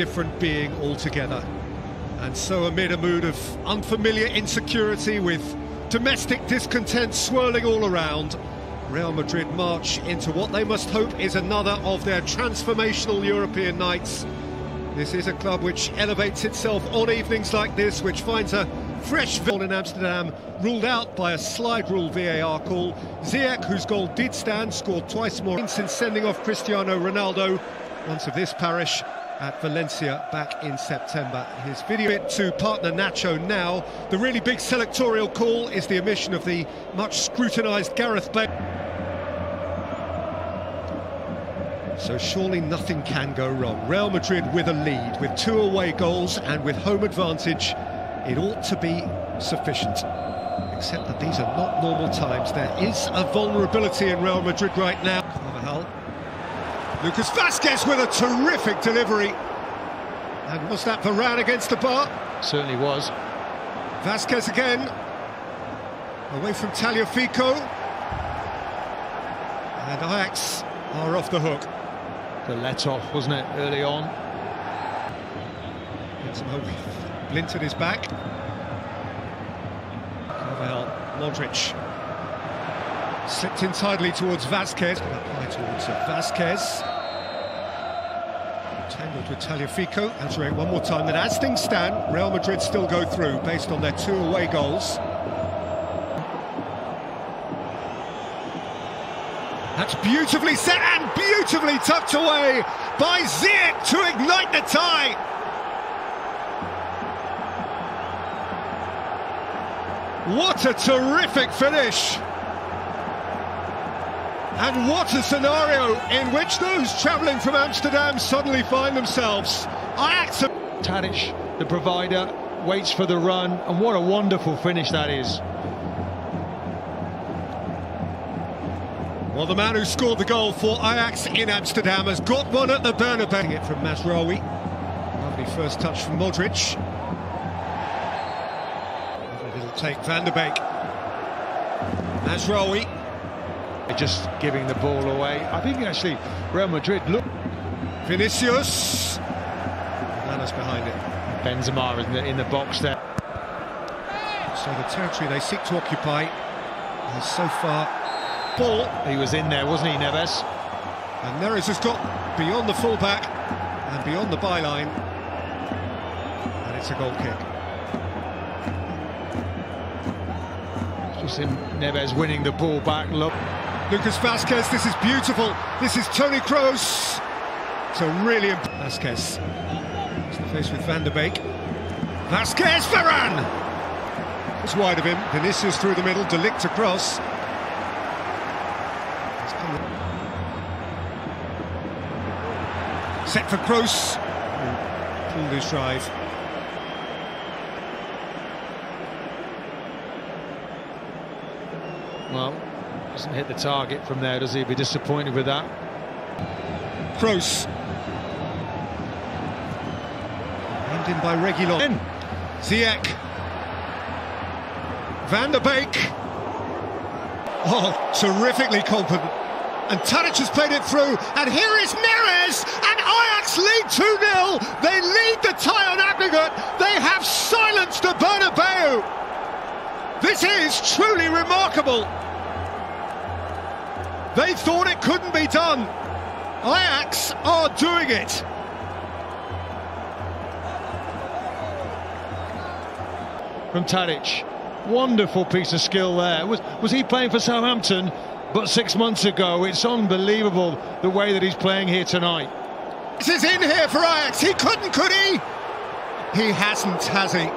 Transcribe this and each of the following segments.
different being altogether. And so amid a mood of unfamiliar insecurity with domestic discontent swirling all around, Real Madrid march into what they must hope is another of their transformational European nights. This is a club which elevates itself on evenings like this, which finds a fresh goal in Amsterdam, ruled out by a slide rule VAR call. Ziyech, whose goal did stand, scored twice more since sending off Cristiano Ronaldo, once of this parish, at Valencia back in September. His video to partner Nacho now. The really big selectorial call is the omission of the much scrutinised Gareth Bale. So surely nothing can go wrong. Real Madrid with a lead, with 2 away goals and with home advantage, it ought to be sufficient. Except that these are not normal times. There is a vulnerability in Real Madrid right now. Carvajal. Lucas Vázquez with a terrific delivery. And was that Varane against the bar? Certainly was. Vázquez again. Away from Tagliafico. And Ajax are off the hook. The let-off, wasn't it, early on? Blint at his back. Carvajal, Madrіd. Slipped in tidily towards Vázquez. Apply towards Vázquez. Tangled with Tagliafico. Answering one more time that as things stand, Real Madrid still go through based on their 2 away goals. That's beautifully set and beautifully tucked away by Ziyech to ignite the tie. What a terrific finish. And what a scenario in which those travelling from Amsterdam suddenly find themselves. Ajax. Tadic, the provider, waits for the run, and what a wonderful finish that is. Well, the man who scored the goal for Ajax in Amsterdam has got one at the Bernabeu. It from Mazraoui. Lovely first touch from Madrіd. Lovely little take, Van der Beek. Mazraoui. Just giving the ball away. I think actually Real Madrid look. Vinicius. Lana's behind it. Benzema in the box there. So the territory they seek to occupy is so far. Ball. He was in there, wasn't he, Neves? And Neres has got beyond the fullback and beyond the byline. And it's a goal kick. Just him, Neves winning the ball back. Look. Lucas Vázquez, this is beautiful. This is Toni Kroos. So really Vázquez. It's the face with Van der Beek. Vázquez, Varane! It's wide of him. Vinicius through the middle, De Ligt across. Set for Kroos. Pulled his drive. Well, doesn't hit the target from there, does he? Be disappointed with that. Kroos. Aimed in by Reguilón. Ziyech. Van der Beek. Oh, terrifically competent. And Tadic has played it through, and here is Neres, and Ajax lead 2-0. They lead the tie on aggregate. They have silenced the Bernabeu. This is truly remarkable. They thought it couldn't be done. Ajax are doing it. From Tadic, wonderful piece of skill there. Was he playing for Southampton? But 6 months ago, it's unbelievable the way that he's playing here tonight. This is in here for Ajax. He couldn't, could he? He hasn't, has he?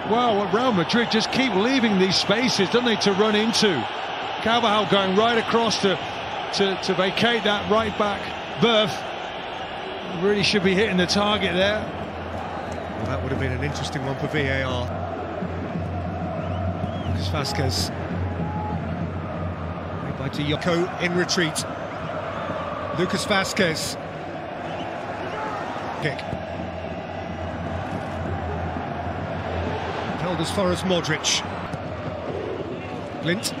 Well, Real Madrid just keep leaving these spaces, don't they, to run into. Carvajal going right across to vacate that right back berth. Really should be hitting the target there. Well, that would have been an interesting one for VAR. Lucas Vázquez. By Dioko in retreat. Lucas Vázquez. Kick. Held as far as Madrіd. Blint.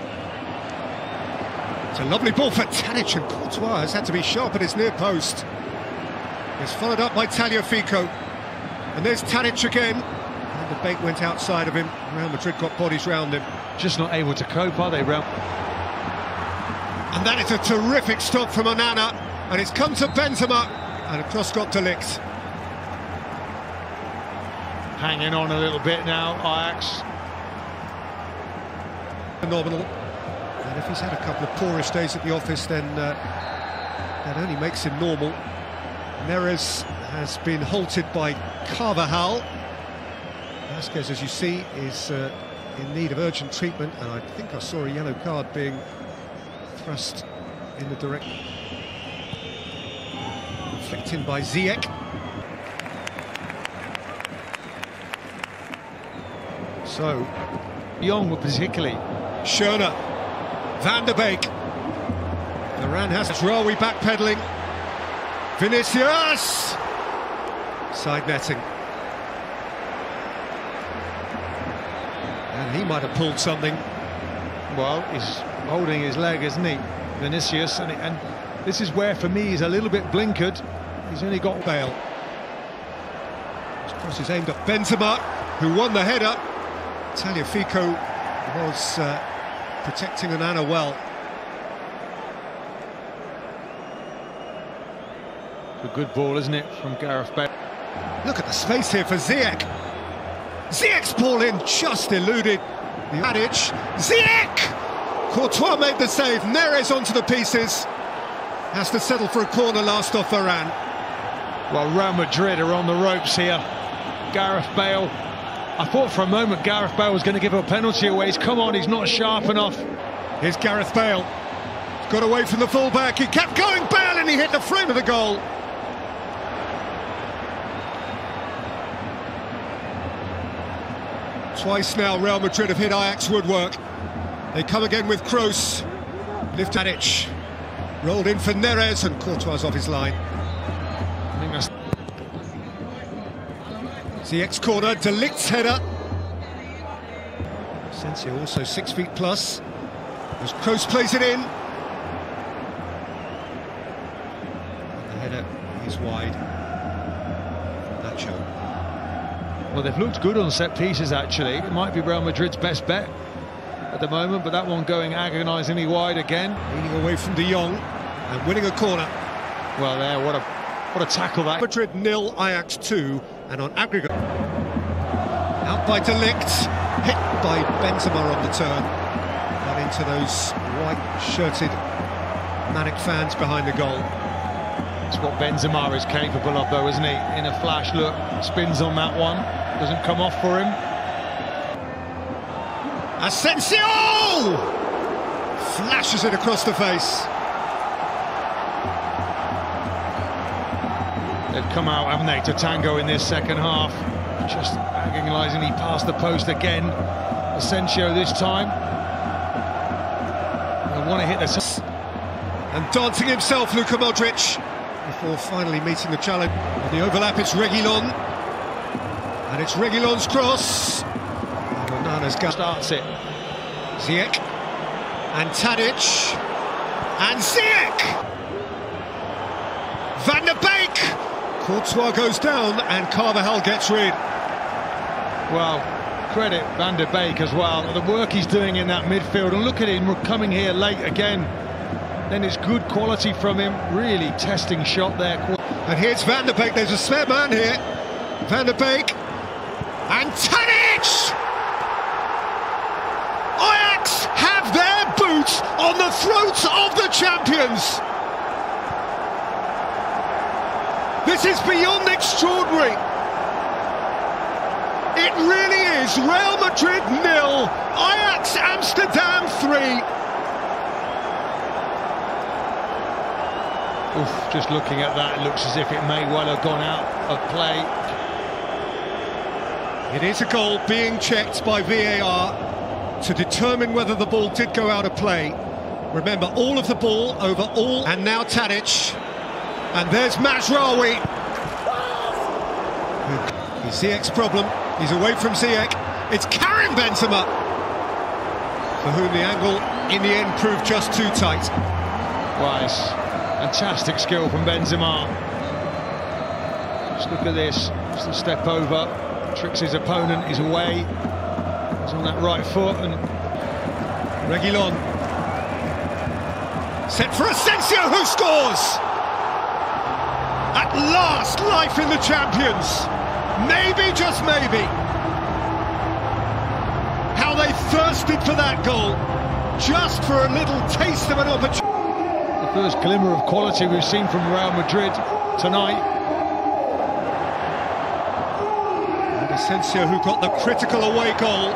It's a lovely ball for Tadic, and Courtois has had to be sharp at his near post. It's followed up by Tagliafico. And there's Tadic again. And the bait went outside of him. Real Madrid got bodies round him. Just not able to cope, are they, Real? And that is a terrific stop from Onana. And it's come to Benzema. And across got De Ligt. Hanging on a little bit now, Ajax. Phenomenal. And if he's had a couple of poorish days at the office, then that only makes him normal. Neres has been halted by Carvajal. Vasquez, as you see, is in need of urgent treatment, and I think I saw a yellow card being thrust in the direction. Flicked in by Ziyech. So, Young particularly. Schöne, Van der Beek. Varane has Raoui backpedaling. Vinicius! Side netting. And he might have pulled something. Well, he's holding his leg, isn't he? Vinicius, and this is where, for me, he's a little bit blinkered. He's only got Bale. His cross is aimed at Benzema, who won the header. Tagliafico was protecting Onana well. It's a good ball, isn't it, from Gareth Bale? Look at the space here for Ziyech. Ziyech's ball in, just eluded Madrіd. Ziyech! Courtois made the save. Neres onto the pieces. Has to settle for a corner last off Varane. Well, Real Madrid are on the ropes here. Gareth Bale. I thought for a moment Gareth Bale was going to give a penalty away. He's come on, he's not sharp enough. Here's Gareth Bale. Got away from the fullback. He kept going, Bale, and he hit the frame of the goal. Twice now Real Madrid have hit Ajax woodwork. They come again with Kroos. Lift Tadic. Rolled in for Neres, and Courtois off his line. I think that's... Ziyech's corner, De Ligt's header. Asensio also 6 feet plus. As Kroos plays it in. And the header is wide. Nacho. Well, they've looked good on set pieces, actually. It might be Real Madrid's best bet at the moment, but that one going agonisingly wide again. Leaning away from De Jong and winning a corner. Well, there, what a tackle that. Madrid 0, Ajax 2, and on aggregate. Out by De Ligt, hit by Benzema on the turn. Got into those white-shirted manic fans behind the goal. It's what Benzema is capable of, though, isn't he? In a flash, look, spins on that one, doesn't come off for him. Asensio! Flashes it across the face. They've come out, haven't they, to tango in this second half. Just agonisingly past the post again. Asensio this time. They want to hit this. And dancing himself, Luka Modric, before finally meeting the challenge. On the overlap, it's Reguilón. And it's Reguilón's cross. And Onana's starts it. Ziyech. And Tadic. And Ziyech! Van der Beek! Courtois goes down and Carvajal gets rid. Well, credit Van der Beek as well. The work he's doing in that midfield. And look at him coming here late again. Then it's good quality from him. Really testing shot there. And here's Van der Beek. There's a spare man here. Van der Beek. And Tadic! Ajax have their boots on the throats of the champions. This is beyond extraordinary. It really is. Real Madrid 0, Ajax Amsterdam 3. Oof, just looking at that, it looks as if it may well have gone out of play. It is a goal being checked by VAR to determine whether the ball did go out of play. Remember, all of the ball over all, and now Tadic. And there's Mazraoui. He's Ziyech's problem. He's away from Ziyech. It's Karim Benzema, for whom the angle in the end proved just too tight. Wise. Fantastic skill from Benzema. Just look at this, just a step over, tricks his opponent, he's away. He's on that right foot and... Reguilón. Set for Asensio, who scores! At last, life in the champions. Maybe, just maybe. How they thirsted for that goal. Just for a little taste of an opportunity. The first glimmer of quality we've seen from Real Madrid tonight. And Asensio, who got the critical away goal.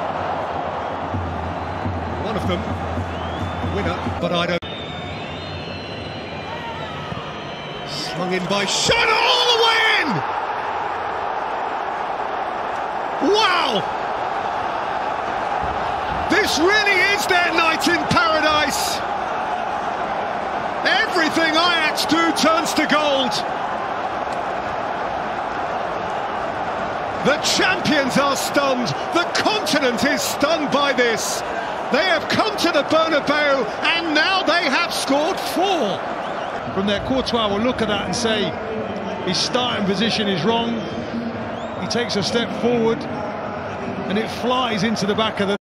One of them, the winner, but I don't. Slung in by Shona, all the way in! Wow! This really is their night in paradise! Everything Ajax do turns to gold. The champions are stunned. The continent is stunned by this. They have come to the Bernabeu and now they have scored 4. From there, Courtois will look at that and say his starting position is wrong. He takes a step forward and it flies into the back of the